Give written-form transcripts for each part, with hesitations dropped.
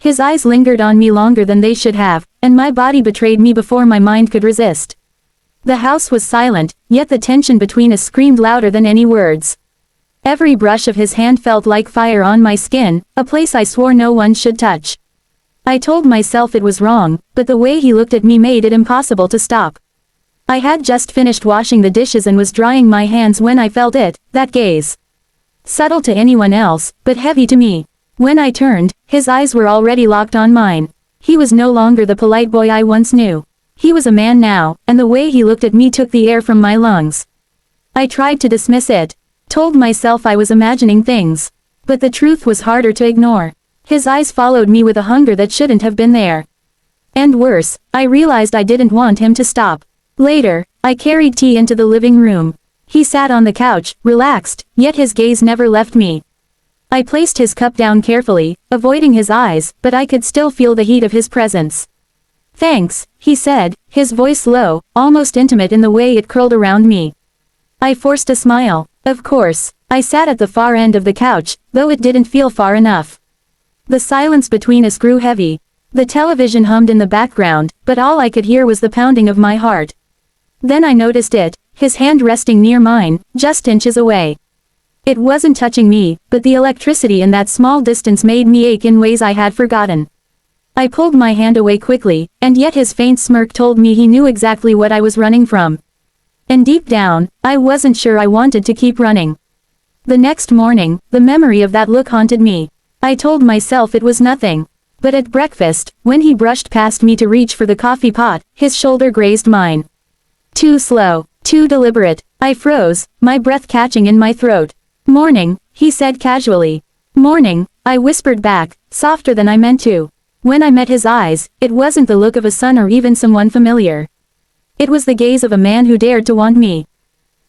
His eyes lingered on me longer than they should have, and my body betrayed me before my mind could resist. The house was silent, yet the tension between us screamed louder than any words. Every brush of his hand felt like fire on my skin, a place I swore no one should touch. I told myself it was wrong, but the way he looked at me made it impossible to stop. I had just finished washing the dishes and was drying my hands when I felt it, that gaze. Subtle to anyone else, but heavy to me. When I turned, his eyes were already locked on mine. He was no longer the polite boy I once knew. He was a man now, and the way he looked at me took the air from my lungs. I tried to dismiss it. Told myself I was imagining things. But the truth was harder to ignore. His eyes followed me with a hunger that shouldn't have been there. And worse, I realized I didn't want him to stop. Later, I carried tea into the living room. He sat on the couch, relaxed, yet his gaze never left me. I placed his cup down carefully, avoiding his eyes, but I could still feel the heat of his presence. "Thanks," he said, his voice low, almost intimate in the way it curled around me. I forced a smile. Of course, I sat at the far end of the couch, though it didn't feel far enough. The silence between us grew heavy. The television hummed in the background, but all I could hear was the pounding of my heart. Then I noticed it, his hand resting near mine, just inches away. It wasn't touching me, but the electricity in that small distance made me ache in ways I had forgotten. I pulled my hand away quickly, and yet his faint smirk told me he knew exactly what I was running from. And deep down, I wasn't sure I wanted to keep running. The next morning, the memory of that look haunted me. I told myself it was nothing. But at breakfast, when he brushed past me to reach for the coffee pot, his shoulder grazed mine. Too slow, too deliberate. I froze, my breath catching in my throat. "Morning," he said casually. "Morning," I whispered back, softer than I meant to. When I met his eyes, it wasn't the look of a son or even someone familiar. It was the gaze of a man who dared to want me.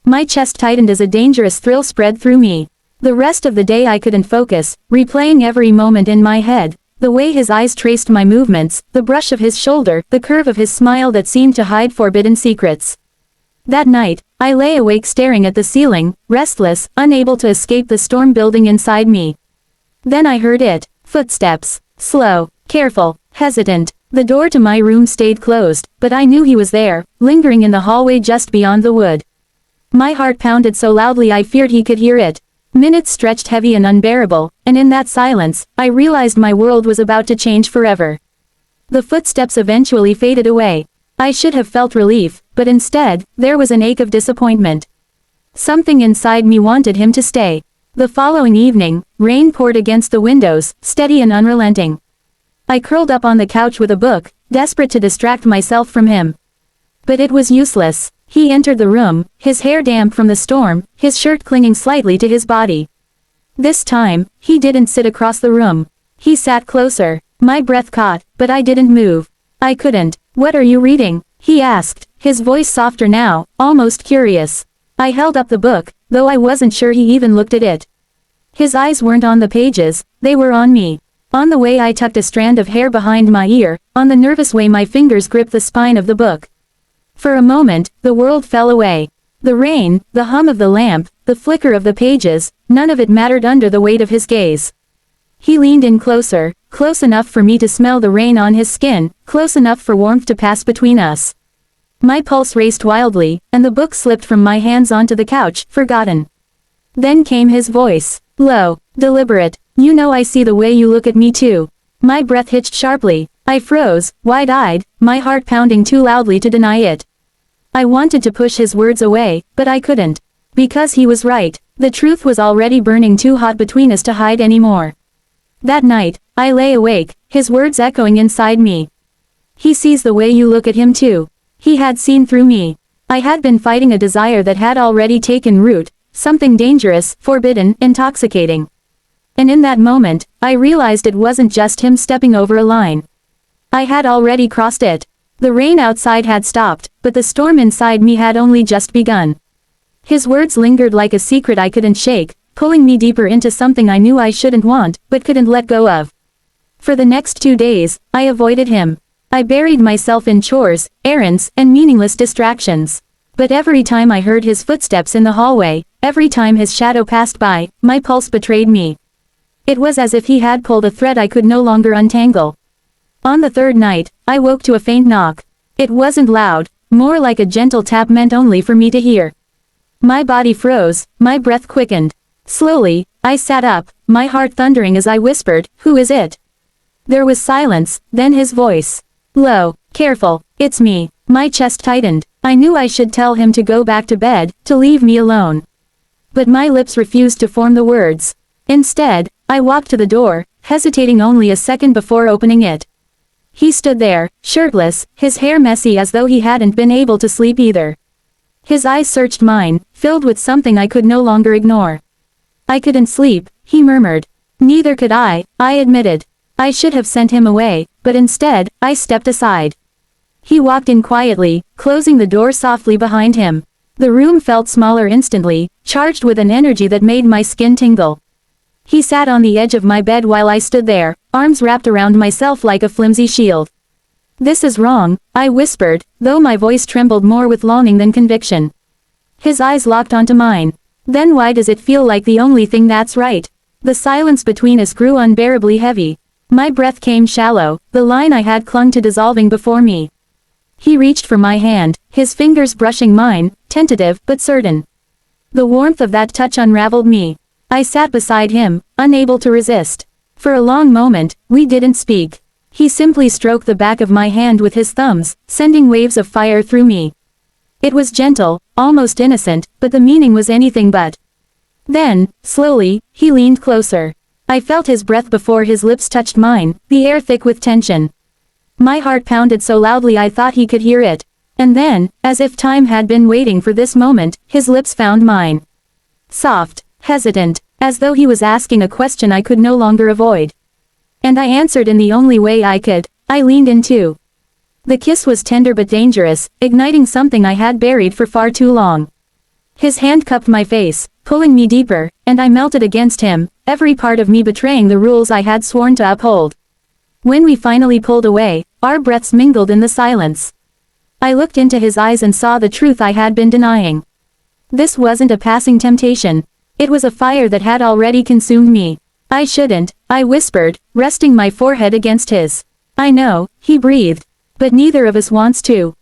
My chest tightened as a dangerous thrill spread through me. The rest of the day I couldn't focus, replaying every moment in my head. The way his eyes traced my movements, the brush of his shoulder, the curve of his smile that seemed to hide forbidden secrets. That night, I lay awake staring at the ceiling, restless, unable to escape the storm building inside me. Then I heard it. Footsteps. Slow, careful, hesitant. The door to my room stayed closed, but I knew he was there, lingering in the hallway just beyond the wood. My heart pounded so loudly I feared he could hear it. Minutes stretched heavy and unbearable, and in that silence, I realized my world was about to change forever. The footsteps eventually faded away. I should have felt relief, but instead, there was an ache of disappointment. Something inside me wanted him to stay. The following evening, rain poured against the windows, steady and unrelenting. I curled up on the couch with a book, desperate to distract myself from him. But it was useless. He entered the room, his hair damp from the storm, his shirt clinging slightly to his body. This time, he didn't sit across the room. He sat closer. My breath caught, but I didn't move. I couldn't. "What are you reading?" he asked, his voice softer now, almost curious. I held up the book, though I wasn't sure he even looked at it. His eyes weren't on the pages, they were on me. On the way I tucked a strand of hair behind my ear, on the nervous way my fingers gripped the spine of the book. For a moment, the world fell away. The rain, the hum of the lamp, the flicker of the pages, none of it mattered under the weight of his gaze. He leaned in closer, close enough for me to smell the rain on his skin, close enough for warmth to pass between us. My pulse raced wildly, and the book slipped from my hands onto the couch, forgotten. Then came his voice, low, deliberate. "You know I see the way you look at me too." My breath hitched sharply. I froze, wide-eyed, my heart pounding too loudly to deny it. I wanted to push his words away, but I couldn't. Because he was right. The truth was already burning too hot between us to hide anymore. That night, I lay awake, his words echoing inside me. "He sees the way you look at him too." He had seen through me. I had been fighting a desire that had already taken root, something dangerous, forbidden, intoxicating. And in that moment, I realized it wasn't just him stepping over a line. I had already crossed it. The rain outside had stopped, but the storm inside me had only just begun. His words lingered like a secret I couldn't shake, pulling me deeper into something I knew I shouldn't want, but couldn't let go of. For the next 2 days, I avoided him. I buried myself in chores, errands, and meaningless distractions. But every time I heard his footsteps in the hallway, every time his shadow passed by, my pulse betrayed me. It was as if he had pulled a thread I could no longer untangle. On the third night, I woke to a faint knock. It wasn't loud, more like a gentle tap meant only for me to hear. My body froze, my breath quickened. Slowly, I sat up, my heart thundering as I whispered, "Who is it?" There was silence, then his voice. "Low, careful, it's me." My chest tightened. I knew I should tell him to go back to bed, to leave me alone. But my lips refused to form the words. Instead, I walked to the door, hesitating only a second before opening it. He stood there, shirtless, his hair messy as though he hadn't been able to sleep either. His eyes searched mine, filled with something I could no longer ignore. "I couldn't sleep," he murmured. "Neither could I admitted. I should have sent him away, but instead, I stepped aside. He walked in quietly, closing the door softly behind him. The room felt smaller instantly, charged with an energy that made my skin tingle. He sat on the edge of my bed while I stood there, arms wrapped around myself like a flimsy shield. "This is wrong," I whispered, though my voice trembled more with longing than conviction. His eyes locked onto mine. "Then why does it feel like the only thing that's right?" The silence between us grew unbearably heavy. My breath came shallow, the line I had clung to dissolving before me. He reached for my hand, his fingers brushing mine, tentative but certain. The warmth of that touch unraveled me. I sat beside him, unable to resist. For a long moment, we didn't speak. He simply stroked the back of my hand with his thumbs, sending waves of fire through me. It was gentle, almost innocent, but the meaning was anything but. Then, slowly, he leaned closer. I felt his breath before his lips touched mine, the air thick with tension. My heart pounded so loudly I thought he could hear it. And then, as if time had been waiting for this moment, his lips found mine. Soft, hesitant, as though he was asking a question I could no longer avoid. And I answered in the only way I could. I leaned in too. The kiss was tender but dangerous, igniting something I had buried for far too long. His hand cupped my face, pulling me deeper, and I melted against him, every part of me betraying the rules I had sworn to uphold. When we finally pulled away, our breaths mingled in the silence. I looked into his eyes and saw the truth I had been denying. This wasn't a passing temptation. It was a fire that had already consumed me. "I shouldn't," I whispered, resting my forehead against his. "I know," he breathed. "But neither of us wants to."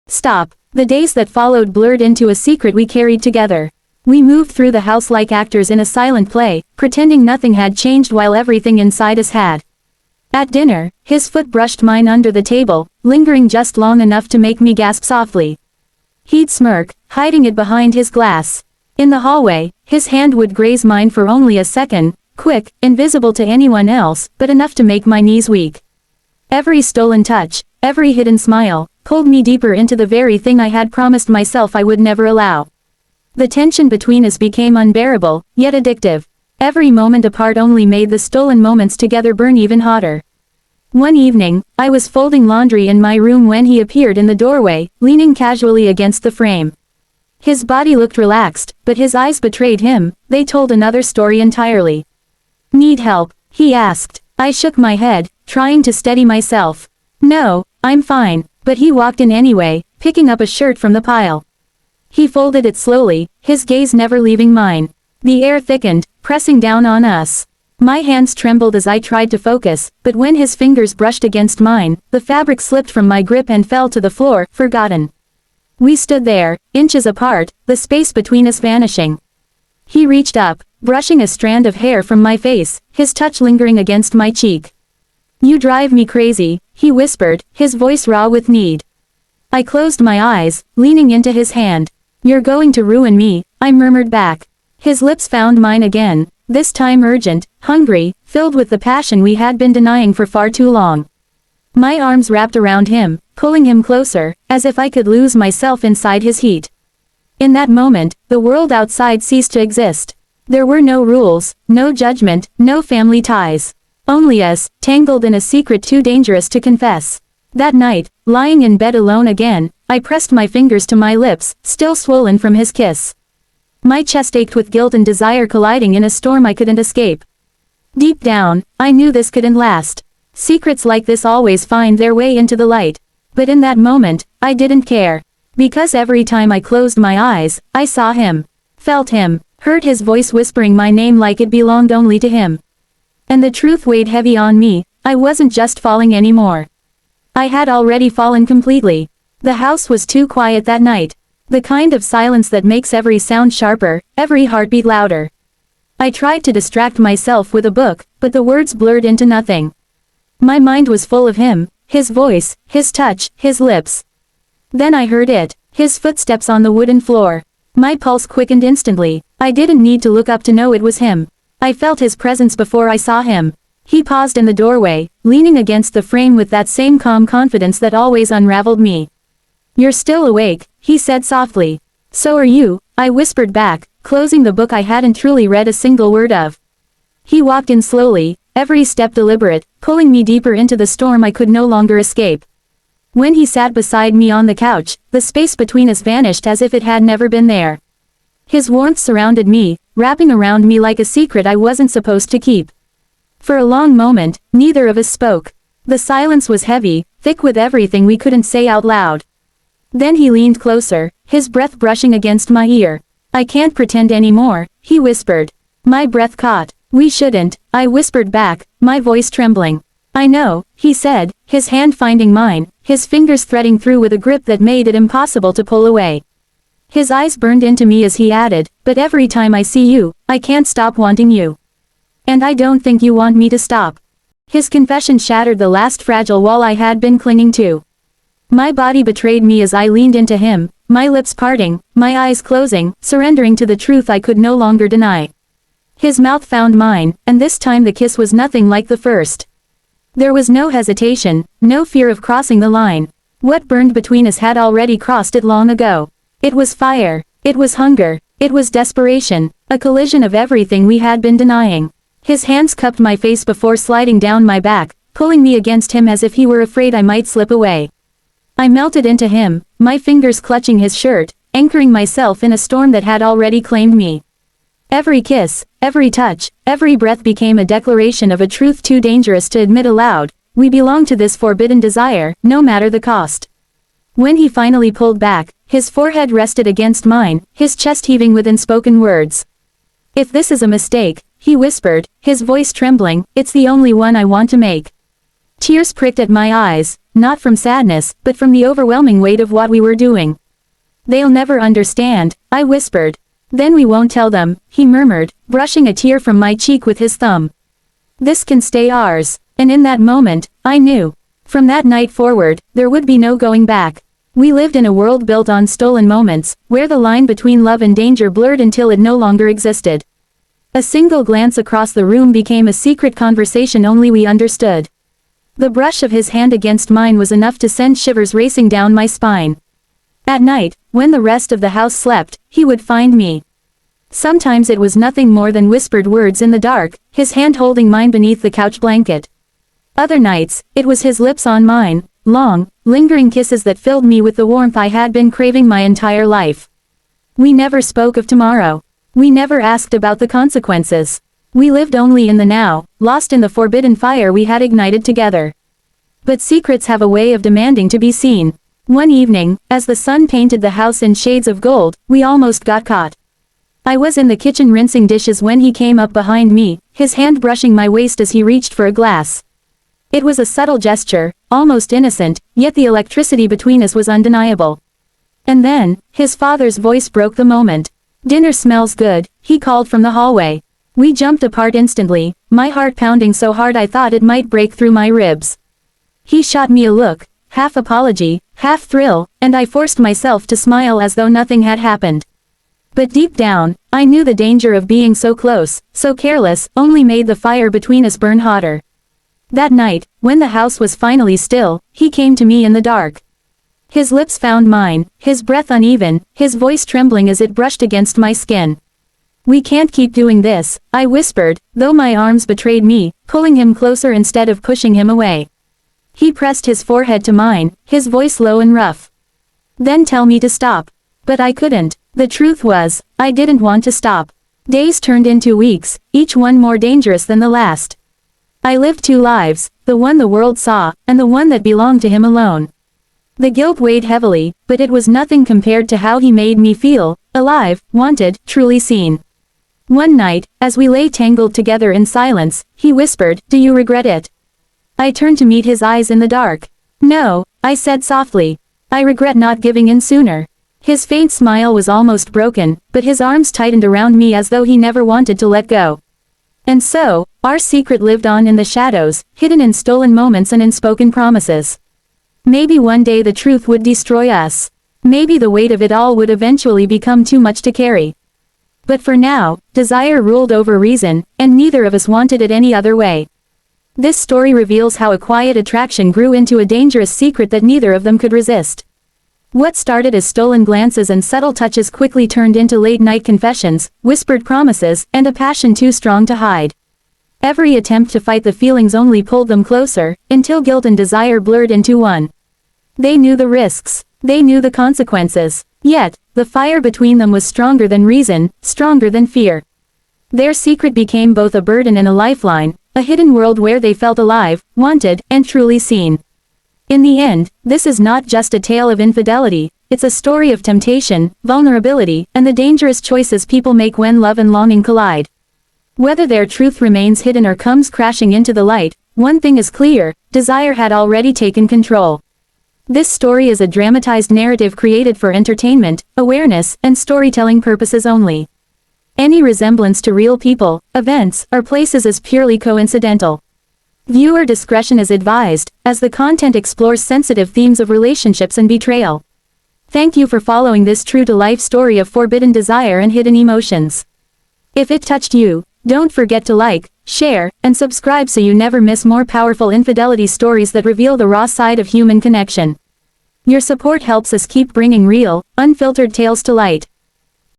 Stop. The days that followed blurred into a secret we carried together. We moved through the house like actors in a silent play, pretending nothing had changed while everything inside us had. At dinner, his foot brushed mine under the table, lingering just long enough to make me gasp softly. He'd smirk, hiding it behind his glass. In the hallway, his hand would graze mine for only a second, quick, invisible to anyone else, but enough to make my knees weak. Every stolen touch, every hidden smile, pulled me deeper into the very thing I had promised myself I would never allow. The tension between us became unbearable, yet addictive. Every moment apart only made the stolen moments together burn even hotter. One evening, I was folding laundry in my room when he appeared in the doorway, leaning casually against the frame. His body looked relaxed, but his eyes betrayed him, they told another story entirely. "Need help?" he asked. I shook my head, trying to steady myself. "No, I'm fine," but he walked in anyway, picking up a shirt from the pile. He folded it slowly, his gaze never leaving mine. The air thickened, pressing down on us. My hands trembled as I tried to focus, but when his fingers brushed against mine, the fabric slipped from my grip and fell to the floor, forgotten. We stood there, inches apart, the space between us vanishing. He reached up, brushing a strand of hair from my face, his touch lingering against my cheek. "You drive me crazy," he whispered, his voice raw with need. I closed my eyes, leaning into his hand. "You're going to ruin me," I murmured back. His lips found mine again, this time urgent, hungry, filled with the passion we had been denying for far too long. My arms wrapped around him, pulling him closer, as if I could lose myself inside his heat. In that moment, the world outside ceased to exist. There were no rules, no judgment, no family ties. Only us, tangled in a secret too dangerous to confess. That night, lying in bed alone again, I pressed my fingers to my lips, still swollen from his kiss. My chest ached with guilt and desire colliding in a storm I couldn't escape. Deep down, I knew this couldn't last. Secrets like this always find their way into the light. But in that moment, I didn't care. Because every time I closed my eyes, I saw him. Felt him. Heard his voice whispering my name like it belonged only to him. And the truth weighed heavy on me. I wasn't just falling anymore. I had already fallen completely. The house was too quiet that night. The kind of silence that makes every sound sharper, every heartbeat louder. I tried to distract myself with a book, but the words blurred into nothing. My mind was full of him, his voice, his touch, his lips. Then I heard it, his footsteps on the wooden floor. My pulse quickened instantly. I didn't need to look up to know it was him. I felt his presence before I saw him. He paused in the doorway, leaning against the frame with that same calm confidence that always unraveled me. "You're still awake," he said softly. "So are you," I whispered back, closing the book I hadn't truly read a single word of. He walked in slowly, every step deliberate, pulling me deeper into the storm I could no longer escape. When he sat beside me on the couch, the space between us vanished as if it had never been there. His warmth surrounded me, wrapping around me like a secret I wasn't supposed to keep. For a long moment, neither of us spoke. The silence was heavy, thick with everything we couldn't say out loud. Then he leaned closer, his breath brushing against my ear. "I can't pretend anymore," he whispered. My breath caught. "We shouldn't," I whispered back, my voice trembling. "I know," he said, his hand finding mine, his fingers threading through with a grip that made it impossible to pull away. His eyes burned into me as he added, "But every time I see you, I can't stop wanting you. And I don't think you want me to stop." His confession shattered the last fragile wall I had been clinging to. My body betrayed me as I leaned into him, my lips parting, my eyes closing, surrendering to the truth I could no longer deny. His mouth found mine, and this time the kiss was nothing like the first. There was no hesitation, no fear of crossing the line. What burned between us had already crossed it long ago. It was fire, it was hunger, it was desperation, a collision of everything we had been denying. His hands cupped my face before sliding down my back, pulling me against him as if he were afraid I might slip away. I melted into him, my fingers clutching his shirt, anchoring myself in a storm that had already claimed me. Every kiss, every touch, every breath became a declaration of a truth too dangerous to admit aloud. We belong to this forbidden desire, no matter the cost. When he finally pulled back, his forehead rested against mine, his chest heaving with unspoken words. "If this is a mistake," he whispered, his voice trembling, "it's the only one I want to make." Tears pricked at my eyes, not from sadness, but from the overwhelming weight of what we were doing. "They'll never understand," I whispered. "Then we won't tell them," he murmured, brushing a tear from my cheek with his thumb. "This can stay ours." And in that moment, I knew. From that night forward, there would be no going back. We lived in a world built on stolen moments, where the line between love and danger blurred until it no longer existed. A single glance across the room became a secret conversation only we understood. The brush of his hand against mine was enough to send shivers racing down my spine. At night, when the rest of the house slept, he would find me. Sometimes it was nothing more than whispered words in the dark, his hand holding mine beneath the couch blanket. Other nights, it was his lips on mine, long, lingering kisses that filled me with the warmth I had been craving my entire life. We never spoke of tomorrow. We never asked about the consequences. We lived only in the now, lost in the forbidden fire we had ignited together. But secrets have a way of demanding to be seen. One evening, as the sun painted the house in shades of gold, we almost got caught. I was in the kitchen rinsing dishes when he came up behind me, his hand brushing my waist as he reached for a glass. It was a subtle gesture, almost innocent, yet the electricity between us was undeniable. And then, his father's voice broke the moment. "Dinner smells good," he called from the hallway. We jumped apart instantly, my heart pounding so hard I thought it might break through my ribs. He shot me a look, half apology, half thrill, and I forced myself to smile as though nothing had happened. But deep down, I knew the danger of being so close, so careless, only made the fire between us burn hotter. That night, when the house was finally still, he came to me in the dark. His lips found mine, his breath uneven, his voice trembling as it brushed against my skin. "We can't keep doing this," I whispered, though my arms betrayed me, pulling him closer instead of pushing him away. He pressed his forehead to mine, his voice low and rough. "Then tell me to stop." But I couldn't. The truth was, I didn't want to stop. Days turned into weeks, each one more dangerous than the last. I lived two lives, the one the world saw, and the one that belonged to him alone. The guilt weighed heavily, but it was nothing compared to how he made me feel, alive, wanted, truly seen. One night, as we lay tangled together in silence, he whispered, "Do you regret it?" I turned to meet his eyes in the dark. "No," I said softly. "I regret not giving in sooner." His faint smile was almost broken, but his arms tightened around me as though he never wanted to let go. And so, our secret lived on in the shadows, hidden in stolen moments and unspoken promises. Maybe one day the truth would destroy us. Maybe the weight of it all would eventually become too much to carry. But for now, desire ruled over reason, and neither of us wanted it any other way. This story reveals how a quiet attraction grew into a dangerous secret that neither of them could resist. What started as stolen glances and subtle touches quickly turned into late-night confessions, whispered promises, and a passion too strong to hide. Every attempt to fight the feelings only pulled them closer, until guilt and desire blurred into one. They knew the risks. They knew the consequences. Yet, the fire between them was stronger than reason, stronger than fear. Their secret became both a burden and a lifeline, a hidden world where they felt alive, wanted, and truly seen. In the end, this is not just a tale of infidelity, it's a story of temptation, vulnerability, and the dangerous choices people make when love and longing collide. Whether their truth remains hidden or comes crashing into the light, one thing is clear: desire had already taken control. This story is a dramatized narrative created for entertainment, awareness, and storytelling purposes only. Any resemblance to real people, events, or places is purely coincidental. Viewer discretion is advised, as the content explores sensitive themes of relationships and betrayal. Thank you for following this true-to-life story of forbidden desire and hidden emotions. If it touched you, don't forget to like, share, and subscribe so you never miss more powerful infidelity stories that reveal the raw side of human connection. Your support helps us keep bringing real, unfiltered tales to light.